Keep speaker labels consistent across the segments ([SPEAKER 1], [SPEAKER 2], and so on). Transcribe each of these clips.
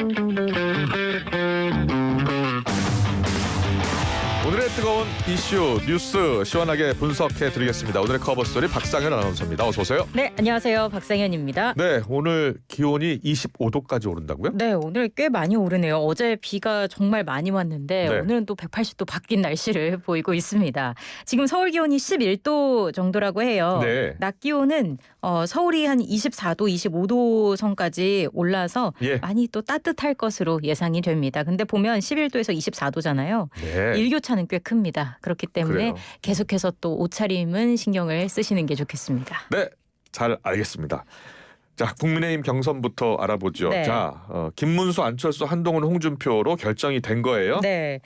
[SPEAKER 1] 오늘의 뜨거운 이슈 뉴스 시원하게 분석해드리겠습니다. 오늘의 커버스토리 박상현 아나운서입니다. 어서 오세요.
[SPEAKER 2] 네, 안녕하세요. 박상현입니다.
[SPEAKER 1] 네, 오늘 기온이 25도까지 오른다고요?
[SPEAKER 2] 네, 오늘 꽤 많이 오르네요. 어제 비가 정말 많이 왔는데
[SPEAKER 1] 네.
[SPEAKER 2] 오늘은 또 180도 바뀐 날씨를 보이고 있습니다. 지금 서울 기온이 11도 정도라고 해요.
[SPEAKER 1] 네.
[SPEAKER 2] 낮 기온은 서울이 한 24도, 25도 선까지 올라서
[SPEAKER 1] 예.
[SPEAKER 2] 많이 또 따뜻할 것으로 예상이 됩니다. 근데 보면 11도에서 24도잖아요.
[SPEAKER 1] 네.
[SPEAKER 2] 일교차는 꽤 큽니다. 그렇기 때문에
[SPEAKER 1] 그래요.
[SPEAKER 2] 계속해서 또 옷차림은 신경을 쓰시는 게 좋겠습니다.
[SPEAKER 1] 네, 잘 알겠습니다. 자, 국민의힘 경선부터 알아보죠.
[SPEAKER 2] 네.
[SPEAKER 1] 자, 김문수, 안철수, 한동훈, 홍준표로 결정이 된 거예요.
[SPEAKER 2] 네.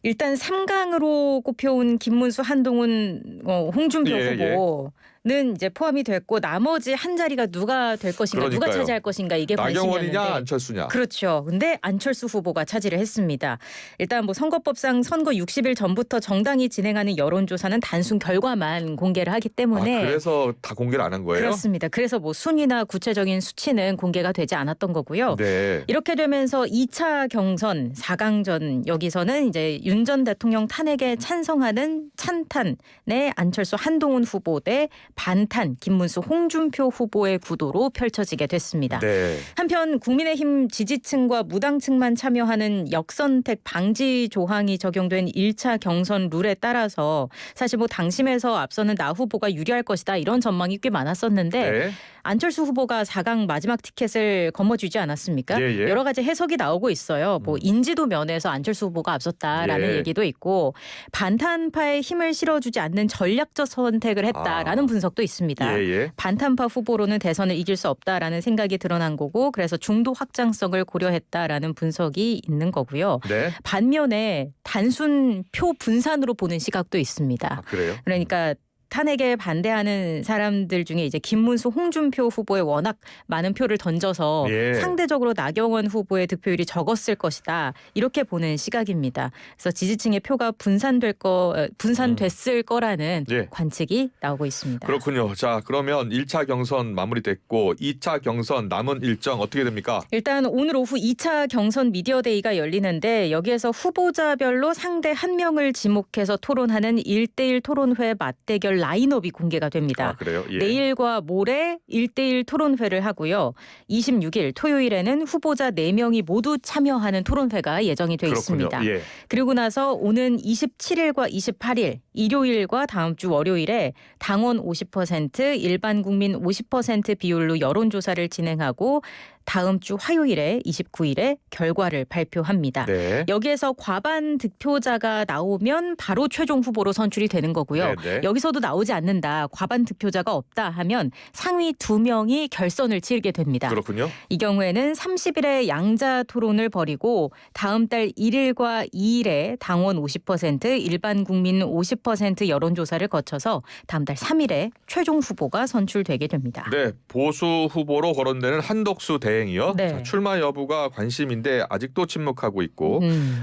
[SPEAKER 2] 일단 3강으로 꼽혀온 김문수, 한동훈, 홍준표 후보는 이제 포함이 됐고 나머지 한 자리가 누가 될 것인가, 누가
[SPEAKER 1] 그러니까요.
[SPEAKER 2] 차지할 것인가 이게 관심이었는데.
[SPEAKER 1] 나경원이냐 안철수냐.
[SPEAKER 2] 그렇죠. 근데 안철수 후보가 차지를 했습니다. 일단 뭐 선거법상 선거 60일 전부터 정당이 진행하는 여론조사는 단순 결과만 공개를 하기 때문에.
[SPEAKER 1] 그래서 다 공개를 안 한 거예요?
[SPEAKER 2] 그렇습니다. 그래서 뭐 순위나 구체적인 수치는 공개가 되지 않았던 거고요.
[SPEAKER 1] 네.
[SPEAKER 2] 이렇게 되면서 2차 경선 4강전 여기서는 이제 윤 전 대통령 탄핵에 찬성하는 찬탄의 안철수 한동훈 후보 대 반탄 김문수 홍준표 후보의 구도로 펼쳐지게 됐습니다.
[SPEAKER 1] 네.
[SPEAKER 2] 한편 국민의힘 지지층과 무당층만 참여하는 역선택 방지 조항이 적용된 1차 경선 룰에 따라서 사실 뭐 당심에서 앞서는 나 후보가 유리할 것이다 이런 전망이 꽤 많았었는데
[SPEAKER 1] 네.
[SPEAKER 2] 안철수 후보가 4강 마지막 티켓을 거머쥐지 않았습니까?
[SPEAKER 1] 예.
[SPEAKER 2] 여러 가지 해석이 나오고 있어요. 뭐 인지도 면에서 안철수 후보가 앞섰다라는
[SPEAKER 1] 예.
[SPEAKER 2] 얘기도 있고 반탄파에 힘을 실어주지 않는 전략적 선택을 했다라는 분석도 있습니다.
[SPEAKER 1] 예.
[SPEAKER 2] 반탄파 후보로는 대선을 이길 수 없다라는 생각이 드러난 거고 그래서 중도 확장성을 고려했다라는 분석이 있는 거고요.
[SPEAKER 1] 네.
[SPEAKER 2] 반면에 단순 표 분산으로 보는 시각도 있습니다.
[SPEAKER 1] 그래요?
[SPEAKER 2] 그러니까 탄핵에 반대하는 사람들 중에 이제 김문수, 홍준표 후보에 워낙 많은 표를 던져서
[SPEAKER 1] 예.
[SPEAKER 2] 상대적으로 나경원 후보의 득표율이 적었을 것이다. 이렇게 보는 시각입니다. 그래서 지지층의 표가 분산됐을 거라는
[SPEAKER 1] 예.
[SPEAKER 2] 관측이 나오고 있습니다.
[SPEAKER 1] 그렇군요. 자, 그러면 1차 경선 마무리됐고 2차 경선 남은 일정 어떻게 됩니까?
[SPEAKER 2] 일단 오늘 오후 2차 경선 미디어데이가 열리는데 여기에서 후보자별로 상대 한 명을 지목해서 토론하는 1대1 토론회 맞대결 라인업이 공개가 됩니다.
[SPEAKER 1] 그래요? 예.
[SPEAKER 2] 내일과 모레 1대1 토론회를 하고요. 26일 토요일에는 후보자 4명이 모두 참여하는 토론회가 예정이 돼
[SPEAKER 1] 그렇군요.
[SPEAKER 2] 있습니다.
[SPEAKER 1] 예.
[SPEAKER 2] 그리고 나서 오는 27일과 28일 일요일과 다음 주 월요일에 당원 50%, 일반 국민 50% 비율로 여론조사를 진행하고 다음 주 화요일에 29일에 결과를 발표합니다.
[SPEAKER 1] 네.
[SPEAKER 2] 여기에서 과반 득표자가 나오면 바로 최종 후보로 선출이 되는 거고요.
[SPEAKER 1] 네.
[SPEAKER 2] 여기서도 나오지 않는다, 과반 득표자가 없다 하면 상위 2명이 결선을 치르게 됩니다.
[SPEAKER 1] 그렇군요.
[SPEAKER 2] 이 경우에는 30일에 양자 토론을 벌이고 다음 달 1일과 2일에 당원 50%, 일반 국민 50% 여론조사를 거쳐서 다음 달 3일에 최종 후보가 선출되게 됩니다.
[SPEAKER 1] 네, 보수 후보로 거론되는 한덕수 대행이요.
[SPEAKER 2] 네.
[SPEAKER 1] 자, 출마 여부가 관심인데 아직도 침묵하고 있고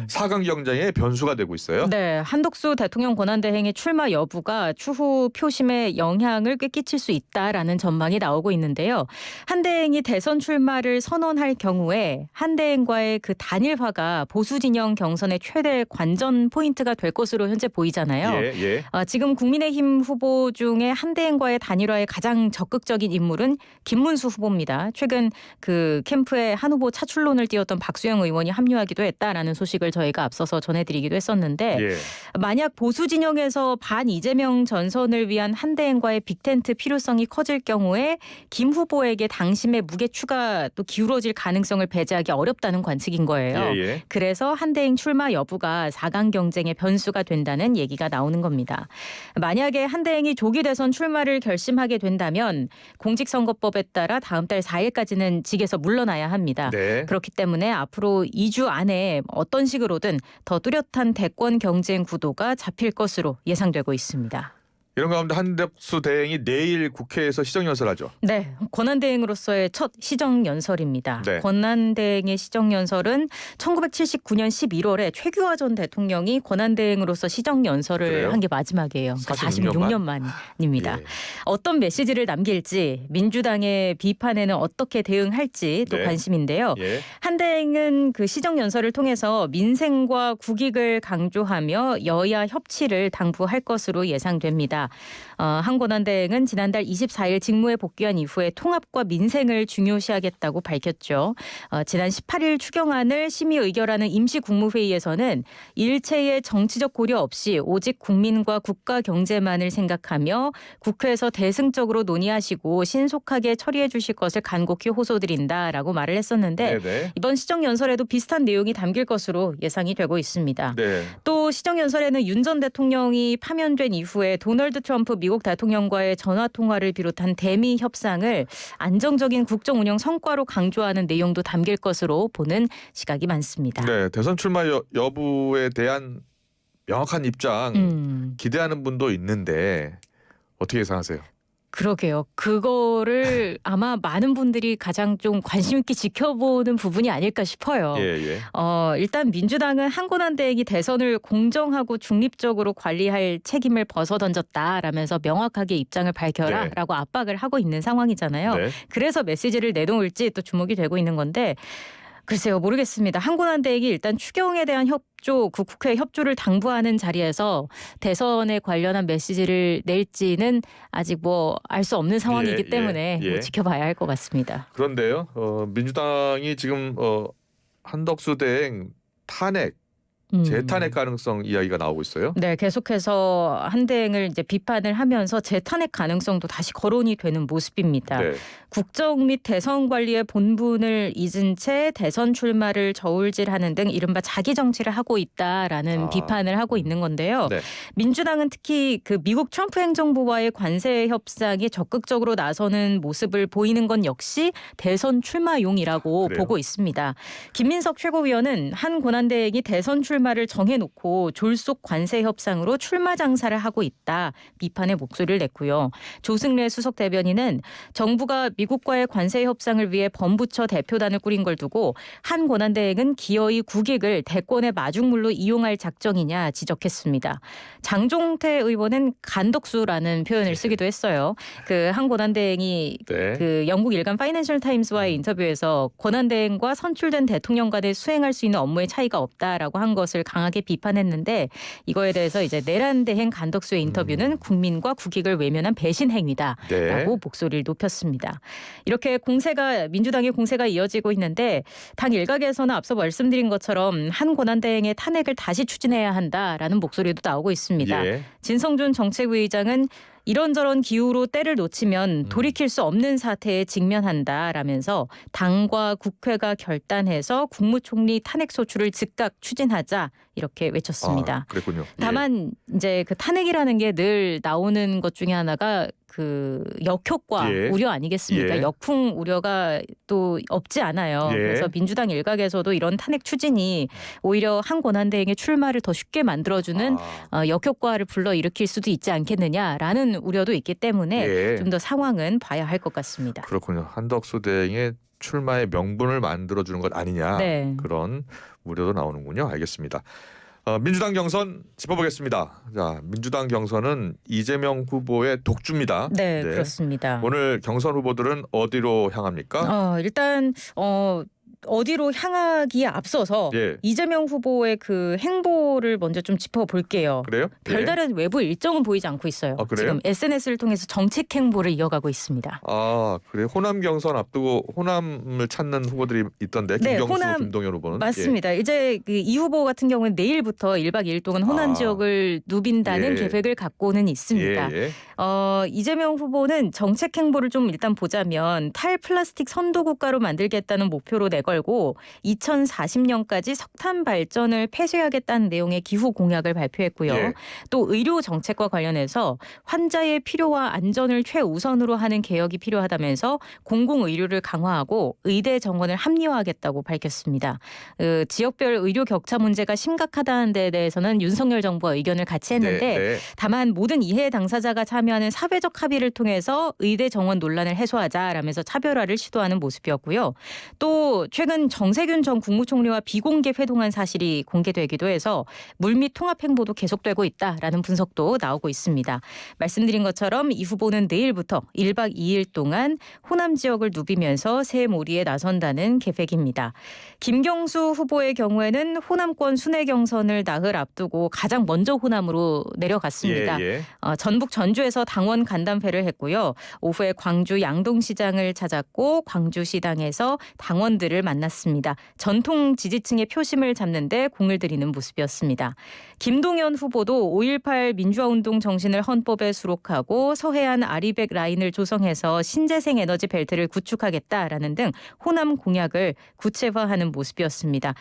[SPEAKER 1] 4강 경쟁의 변수가 되고 있어요.
[SPEAKER 2] 네, 한덕수 대통령 권한대행의 출마 여부가 추후 표심에 영향을 꽤 끼칠 수 있다라는 전망이 나오고 있는데요. 한 대행이 대선 출마를 선언할 경우에 한 대행과의 그 단일화가 보수 진영 경선의 최대 관전 포인트가 될 것으로 현재 보이잖아요.
[SPEAKER 1] 예.
[SPEAKER 2] 지금 국민의힘 후보 중에 한 대행과의 단일화에 가장 적극적인 인물은 김문수 후보입니다. 최근 그 캠프에 한 후보 차출론을 띄웠던 박수영 의원이 합류하기도 했다라는 소식을 저희가 앞서서 전해드리기도 했었는데
[SPEAKER 1] 예.
[SPEAKER 2] 만약 보수 진영에서 반 이재명 전선을 위한 한 대행과의 빅텐트 필요성이 커질 경우에 김 후보에게 당심의 무게추가 또 기울어질 가능성을 배제하기 어렵다는 관측인 거예요.
[SPEAKER 1] 예.
[SPEAKER 2] 그래서 한 대행 출마 여부가 4강 경쟁의 변수가 된다는 얘기가 나오는 겁니다. 만약에 한 대행이 조기 대선 출마를 결심하게 된다면 공직선거법에 따라 다음 달 4일까지는 직에서 물러나야 합니다.
[SPEAKER 1] 네.
[SPEAKER 2] 그렇기 때문에 앞으로 2주 안에 어떤 식으로든 더 뚜렷한 대권 경쟁 구도가 잡힐 것으로 예상되고 있습니다.
[SPEAKER 1] 이런 가운데 한덕수 대행이 내일 국회에서 시정연설하죠.
[SPEAKER 2] 네, 권한대행으로서의 첫 시정연설입니다.
[SPEAKER 1] 네.
[SPEAKER 2] 권한대행의 시정연설은 1979년 11월에 최규하 전 대통령이 권한대행으로서 시정연설을
[SPEAKER 1] 그래요?
[SPEAKER 2] 한 게 마지막이에요. 46년 만입니다.
[SPEAKER 1] 예.
[SPEAKER 2] 어떤 메시지를 남길지 민주당의 비판에는 어떻게 대응할지 또
[SPEAKER 1] 네.
[SPEAKER 2] 관심인데요.
[SPEAKER 1] 예.
[SPEAKER 2] 한 대행은 그 시정연설을 통해서 민생과 국익을 강조하며 여야 협치를 당부할 것으로 예상됩니다. 한 권한대행은 지난달 24일 직무에 복귀한 이후에 통합과 민생을 중요시하겠다고 밝혔죠. 지난 18일 추경안을 심의 의결하는 임시국무회의에서는 일체의 정치적 고려 없이 오직 국민과 국가 경제만을 생각하며 국회에서 대승적으로 논의하시고 신속하게 처리해 주실 것을 간곡히 호소드린다라고 말을 했었는데
[SPEAKER 1] 네네.
[SPEAKER 2] 이번 시정연설에도 비슷한 내용이 담길 것으로 예상이 되고 있습니다.
[SPEAKER 1] 네.
[SPEAKER 2] 또 시정연설에는 윤 전 대통령이 파면된 이후에 도널드 트럼프 미국 대통령과의 전화통화를 비롯한 대미 협상을 안정적인 국정 운영 성과로 강조하는 내용도 담길 것으로 보는 시각이 많습니다.
[SPEAKER 1] 네. 대선 출마 여부에 대한 명확한 입장 기대하는 분도 있는데 어떻게 예상하세요?
[SPEAKER 2] 그러게요. 그거를 아마 많은 분들이 가장 좀 관심 있게 지켜보는 부분이 아닐까 싶어요.
[SPEAKER 1] 예.
[SPEAKER 2] 일단 민주당은 한 권한대행이 대선을 공정하고 중립적으로 관리할 책임을 벗어던졌다라면서 명확하게 입장을 밝혀라라고 압박을 하고 있는 상황이잖아요.
[SPEAKER 1] 네.
[SPEAKER 2] 그래서 메시지를 내놓을지 또 주목이 되고 있는 건데 글쎄요, 모르겠습니다. 한 권한대행이 일단 추경에 대한 협조, 그 국회 협조를 당부하는 자리에서 대선에 관련한 메시지를 낼지는 아직 뭐 알 수 없는 상황이기 때문에 뭐 지켜봐야 할 것 같습니다.
[SPEAKER 1] 그런데요, 민주당이 지금 한덕수 대행 탄핵, 재탄핵 가능성 이야기가 나오고 있어요.
[SPEAKER 2] 네, 계속해서 한 대행을 이제 비판을 하면서 재탄핵 가능성도 다시 거론이 되는 모습입니다.
[SPEAKER 1] 네.
[SPEAKER 2] 국정 및 대선 관리의 본분을 잊은 채 대선 출마를 저울질하는 등 이른바 자기 정치를 하고 있다라는 비판을 하고 있는 건데요.
[SPEAKER 1] 네.
[SPEAKER 2] 민주당은 특히 그 미국 트럼프 행정부와의 관세 협상에 적극적으로 나서는 모습을 보이는 건 역시 대선 출마용이라고
[SPEAKER 1] 그래요?
[SPEAKER 2] 보고 있습니다. 김민석 최고위원은 한 권한대행이 대선 출마를 정해놓고 졸속 관세 협상으로 출마 장사를 하고 있다 비판의 목소리를 냈고요. 조승래 수석 대변인은 정부가 미국과의 관세 협상을 위해 범부처 대표단을 꾸린 걸 두고 한 권한대행은 기어이 국익을 대권의 마중물로 이용할 작정이냐 지적했습니다. 장종태 의원은 간덕수라는 표현을 쓰기도 했어요. 그 한 권한대행이
[SPEAKER 1] 네.
[SPEAKER 2] 그 영국 일간 파이낸셜 타임스와의 인터뷰에서 권한대행과 선출된 대통령 간에 수행할 수 있는 업무의 차이가 없다라고 한 것을 강하게 비판했는데 이거에 대해서 이제 내란 대행 간덕수의 인터뷰는 국민과 국익을 외면한 배신 행위다라고
[SPEAKER 1] 네.
[SPEAKER 2] 목소리를 높였습니다. 이렇게 민주당의 공세가 이어지고 있는데 당 일각에서는 앞서 말씀드린 것처럼 한 권한대행의 탄핵을 다시 추진해야 한다라는 목소리도 나오고 있습니다.
[SPEAKER 1] 예.
[SPEAKER 2] 진성준 정책위의장은 이런저런 기후로 때를 놓치면 돌이킬 수 없는 사태에 직면한다라면서 당과 국회가 결단해서 국무총리 탄핵 소추를 즉각 추진하자 이렇게 외쳤습니다.
[SPEAKER 1] 그랬군요.
[SPEAKER 2] 다만 이제 그 탄핵이라는 게 늘 나오는 것 중에 하나가 그 역효과 우려 아니겠습니까? 역풍 우려가 또 없지 않아요. 그래서 민주당 일각에서도 이런 탄핵 추진이 오히려 한 권한대행의 출마를 더 쉽게 만들어주는 역효과를 불러일으킬 수도 있지 않겠느냐라는 우려도 있기 때문에 좀 더 상황은 봐야 할 것 같습니다.
[SPEAKER 1] 그렇군요. 한덕수 대행의 출마의 명분을 만들어주는 것 아니냐 그런 우려도 나오는군요. 알겠습니다. 민주당 경선 짚어보겠습니다. 자, 민주당 경선은 이재명 후보의 독주입니다.
[SPEAKER 2] 네, 그렇습니다.
[SPEAKER 1] 오늘 경선 후보들은 어디로 향합니까?
[SPEAKER 2] 일단 어디로 향하기에 앞서서 이재명 후보의 그 행보를 먼저 좀 짚어볼게요.
[SPEAKER 1] 그래요?
[SPEAKER 2] 별다른 외부 일정은 보이지 않고 있어요. 지금 SNS를 통해서 정책 행보를 이어가고 있습니다.
[SPEAKER 1] 그래요? 호남 경선 앞두고 호남을 찾는 후보들이 있던데 김경수, 김동연 후보는?
[SPEAKER 2] 맞습니다. 이제 그 이 후보 같은 경우는 내일부터 1박 2일 동안 호남 지역을 누빈다는 계획을 갖고는 있습니다. 이재명 후보는 정책 행보를 좀 일단 보자면 탈플라스틱 선도 국가로 만들겠다는 목표로 내걸 내걸고 2040년까지 석탄 발전을 폐쇄하겠다는 내용의 기후 공약을 발표했고요.
[SPEAKER 1] 예.
[SPEAKER 2] 또 의료 정책과 관련해서 환자의 필요와 안전을 최우선으로 하는 개혁이 필요하다면서 공공의료를 강화하고 의대 정원을 합리화하겠다고 밝혔습니다. 지역별 의료 격차 문제가 심각하다는 데 대해서는 윤석열 정부와 의견을 같이 했는데
[SPEAKER 1] 네.
[SPEAKER 2] 다만 모든 이해 당사자가 참여하는 사회적 합의를 통해서 의대 정원 논란을 해소하자라면서 차별화를 시도하는 모습이었고요. 또 최근 정세균 전 국무총리와 비공개 회동한 사실이 공개되기도 해서 물밑 통합 행보도 계속되고 있다라는 분석도 나오고 있습니다. 말씀드린 것처럼 이 후보는 내일부터 1박 2일 동안 호남 지역을 누비면서 새몰이에 나선다는 계획입니다. 김경수 후보의 경우에는 호남권 순회 경선을 나흘 앞두고 가장 먼저 호남으로 내려갔습니다.
[SPEAKER 1] 예.
[SPEAKER 2] 전북 전주에서 당원 간담회를 했고요. 오후에 광주 양동시장을 찾았고 광주시당에서 당원들을 만났습니다. 전통 지지층의 표심을 잡는 데 공을 들이는 모습이었습니다. 김동연 후보도 5.18 민주화운동 정신을 헌법에 수록하고 서해안 아리백 라인을 조성해서 신재생 에너지 벨트를 구축하겠다라는 등 호남 공약을 구체화하는 모습이었습니다.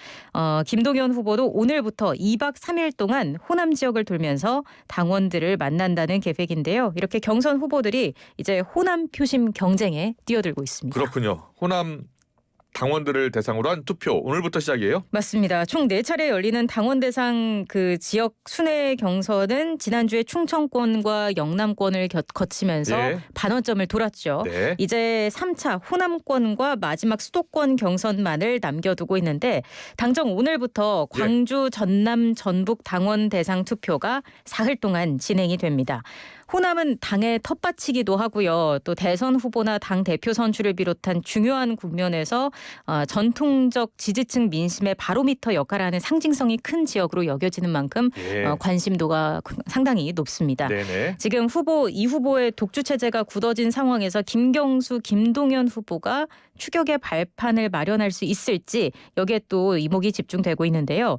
[SPEAKER 2] 김동연 후보도 오늘부터 2박 3일 동안 호남 지역을 돌면서 당원들을 만난다는 계획인데요. 이렇게 경선 후보들이 이제 호남 표심 경쟁에 뛰어들고 있습니다.
[SPEAKER 1] 그렇군요. 호남 당원들을 대상으로 한 투표 오늘부터 시작이에요?
[SPEAKER 2] 맞습니다. 총 4차례 열리는 당원 대상 그 지역 순회 경선은 지난주에 충청권과 영남권을 거치면서
[SPEAKER 1] 예.
[SPEAKER 2] 반원점을 돌았죠.
[SPEAKER 1] 네.
[SPEAKER 2] 이제 3차 호남권과 마지막 수도권 경선만을 남겨두고 있는데 당정 오늘부터 광주, 전남, 전북 당원 대상 투표가 사흘 동안 진행이 됩니다. 호남은 당의 텃밭이기도 하고요. 또 대선 후보나 당 대표 선출을 비롯한 중요한 국면에서 전통적 지지층 민심의 바로미터 역할을 하는 상징성이 큰 지역으로 여겨지는 만큼 관심도가 상당히 높습니다.
[SPEAKER 1] 네네.
[SPEAKER 2] 지금 이 후보의 독주 체제가 굳어진 상황에서 김경수, 김동연 후보가 추격의 발판을 마련할 수 있을지 여기에 또 이목이 집중되고 있는데요.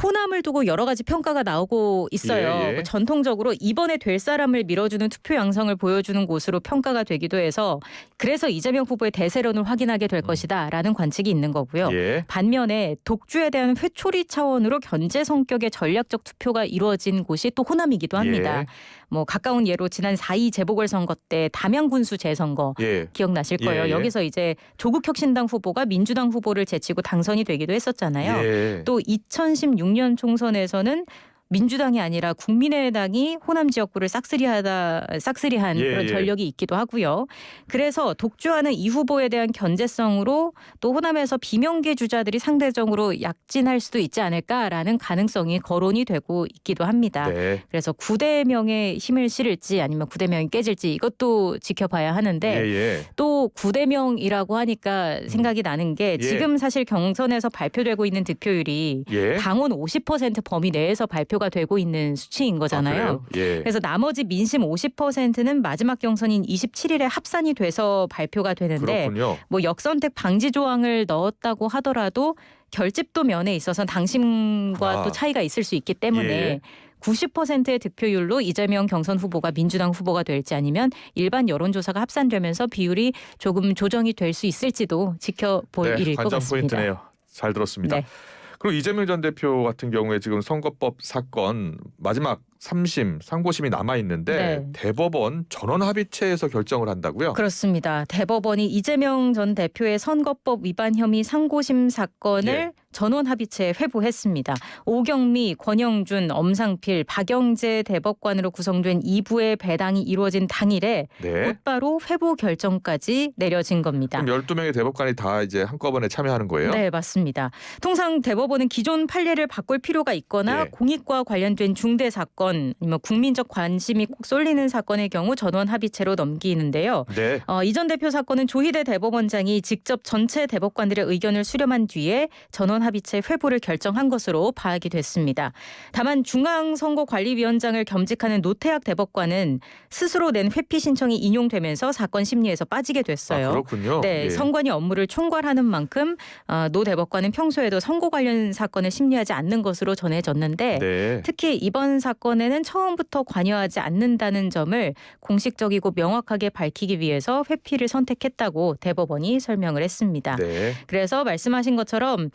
[SPEAKER 2] 호남을 두고 여러 가지 평가가 나오고 있어요.
[SPEAKER 1] 예.
[SPEAKER 2] 전통적으로 이번에 될 사람을 밀어주는 투표 양성을 보여주는 곳으로 평가가 되기도 해서 그래서 이재명 후보의 대세론을 확인하게 될 것이다라는 관측이 있는 거고요.
[SPEAKER 1] 예.
[SPEAKER 2] 반면에 독주에 대한 회초리 차원으로 견제 성격의 전략적 투표가 이루어진 곳이 또 호남이기도 합니다.
[SPEAKER 1] 예.
[SPEAKER 2] 뭐 가까운 예로 지난 4.2 재보궐선거 때 담양군수 재선거
[SPEAKER 1] 예.
[SPEAKER 2] 기억나실 거예요.
[SPEAKER 1] 예.
[SPEAKER 2] 여기서 이제 조국혁신당 후보가 민주당 후보를 제치고 당선이 되기도 했었잖아요.
[SPEAKER 1] 예.
[SPEAKER 2] 또 2016년 총선에서는 민주당이 아니라 국민의당이 호남 지역구를 싹쓸이한 그런 전력이 있기도 하고요. 그래서 독주하는 이 후보에 대한 견제성으로 또 호남에서 비명계 주자들이 상대적으로 약진할 수도 있지 않을까라는 가능성이 거론이 되고 있기도 합니다.
[SPEAKER 1] 네.
[SPEAKER 2] 그래서 9대명에 힘을 실을지 아니면 9대명이 깨질지 이것도 지켜봐야 하는데 또 9대명이라고 하니까 생각이 나는 게 지금 사실 경선에서 발표되고 있는 득표율이 당원 50% 범위 내에서 발표가 되고 있는 수치인 거잖아요. 그래서 나머지 민심 50%는 마지막 경선인 27일에 합산이 돼서 발표가 되는데
[SPEAKER 1] 그렇군요.
[SPEAKER 2] 뭐 역선택 방지 조항을 넣었다고 하더라도 결집도 면에 있어서 당심과 또 차이가 있을 수 있기 때문에 90%의 득표율로 이재명 경선 후보가 민주당 후보가 될지 아니면 일반 여론조사가 합산되면서 비율이 조금 조정이 될 수 있을지도 지켜볼 일일 것
[SPEAKER 1] 관전
[SPEAKER 2] 같습니다.
[SPEAKER 1] 포인트네요. 잘 들었습니다.
[SPEAKER 2] 네.
[SPEAKER 1] 그리고 이재명 전 대표 같은 경우에 지금 선거법 사건 마지막 3심, 상고심이 남아 있는데 대법원 전원 합의체에서 결정을 한다고요?
[SPEAKER 2] 그렇습니다. 대법원이 이재명 전 대표의 선거법 위반 혐의 상고심 사건을 전원 합의체에 회부했습니다. 오경미, 권영준, 엄상필, 박영재 대법관으로 구성된 2부의 배당이 이루어진 당일에 곧바로 회부 결정까지 내려진 겁니다.
[SPEAKER 1] 그럼 12명의 대법관이 다 이제 한꺼번에 참여하는 거예요?
[SPEAKER 2] 네, 맞습니다. 통상 대법원은 기존 판례를 바꿀 필요가 있거나 공익과 관련된 중대 사건, 아니면 국민적 관심이 꼭 쏠리는 사건의 경우 전원 합의체로 넘기는데요. 이 전 대표 사건은 조희대 대법원장이 직접 전체 대법관들의 의견을 수렴한 뒤에 전원 합의체 회부를 결정한 것으로 파악이 됐습니다. 다만 중앙선거관리위원장을 겸직하는 노태학 대법관은 스스로 낸 회피 신청이 인용되면서 사건 심리에서 빠지게 됐어요.
[SPEAKER 1] 그렇군요.
[SPEAKER 2] 네, 선관위 업무를 총괄하는 만큼 노 대법관은 평소에도 선거 관련 사건을 심리하지 않는 것으로 전해졌는데 특히 이번 사건의 사건에는 처음부터 관여하지 않는다는 점을 공식적이고 명확하게 밝히기 위해서 회피를 선택했다고 대법원이 설명을 했습니다.
[SPEAKER 1] 네.
[SPEAKER 2] 그래서 말씀하신 것처럼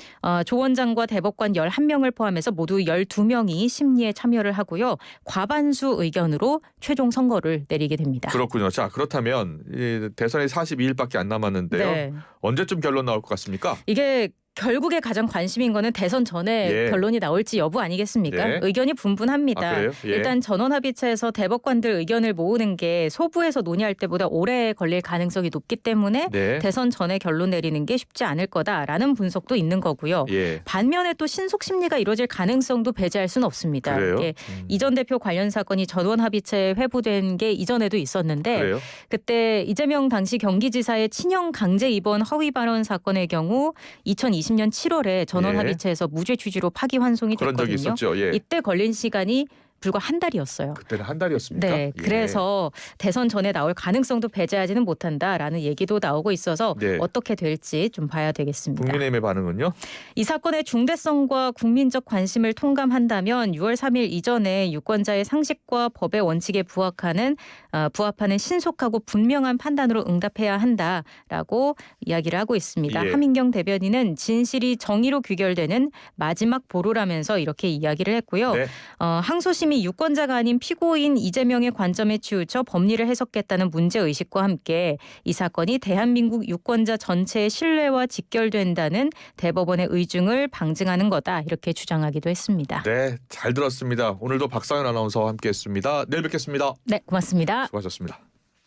[SPEAKER 2] 조 원장과 대법관 11명을 포함해서 모두 12명이 심리에 참여를 하고요. 과반수 의견으로 최종 선고를 내리게 됩니다.
[SPEAKER 1] 그렇군요. 자, 그렇다면 이 대선이 42일밖에 안 남았는데요.
[SPEAKER 2] 네.
[SPEAKER 1] 언제쯤 결론 나올 것 같습니까?
[SPEAKER 2] 이게 결국에 가장 관심인 거는 대선 전에
[SPEAKER 1] 예.
[SPEAKER 2] 결론이 나올지 여부 아니겠습니까?
[SPEAKER 1] 예.
[SPEAKER 2] 의견이 분분합니다.
[SPEAKER 1] 아, 그래요? 예.
[SPEAKER 2] 일단 전원합의체에서 대법관들 의견을 모으는 게 소부에서 논의할 때보다 오래 걸릴 가능성이 높기 때문에
[SPEAKER 1] 네.
[SPEAKER 2] 대선 전에 결론 내리는 게 쉽지 않을 거다라는 분석도 있는 거고요.
[SPEAKER 1] 예.
[SPEAKER 2] 반면에 또 신속 심리가 이루어질 가능성도 배제할 수는 없습니다.
[SPEAKER 1] 그래요?
[SPEAKER 2] 이게 이전 대표 관련 사건이 전원합의체에 회부된 게 이전에도 있었는데
[SPEAKER 1] 그래요?
[SPEAKER 2] 그때 이재명 당시 경기지사의 친형 강제 입원 허위 발언 사건의 경우 2020년 7월에 전원합의체에서 무죄 취지로 파기환송이
[SPEAKER 1] 그런 적이
[SPEAKER 2] 됐거든요.
[SPEAKER 1] 있었죠. 예.
[SPEAKER 2] 이때 걸린 시간이 불과 한 달이었어요.
[SPEAKER 1] 그때는 한 달이었습니까?
[SPEAKER 2] 네,
[SPEAKER 1] 예.
[SPEAKER 2] 그래서 대선 전에 나올 가능성도 배제하지는 못한다라는 얘기도 나오고 있어서
[SPEAKER 1] 네.
[SPEAKER 2] 어떻게 될지 좀 봐야 되겠습니다.
[SPEAKER 1] 국민의힘의 반응은요?
[SPEAKER 2] 이 사건의 중대성과 국민적 관심을 통감한다면 6월 3일 이전에 유권자의 상식과 법의 원칙에 부합하는 신속하고 분명한 판단으로 응답해야 한다라고 이야기를 하고 있습니다.
[SPEAKER 1] 예.
[SPEAKER 2] 하민경 대변인은 진실이 정의로 귀결되는 마지막 보루라면서 이렇게 이야기를 했고요.
[SPEAKER 1] 네.
[SPEAKER 2] 항소심이 유권자가 아닌 피고인 이재명의 관점에 치우쳐 법리를 해석했다는 문제의식과 함께 이 사건이 대한민국 유권자 전체의 신뢰와 직결된다는 대법원의 의중을 방증하는 거다 이렇게 주장하기도 했습니다.
[SPEAKER 1] 네, 잘 들었습니다. 오늘도 박상현 아나운서와 함께했습니다. 내일 뵙겠습니다.
[SPEAKER 2] 네, 고맙습니다.
[SPEAKER 1] 수고하셨습니다.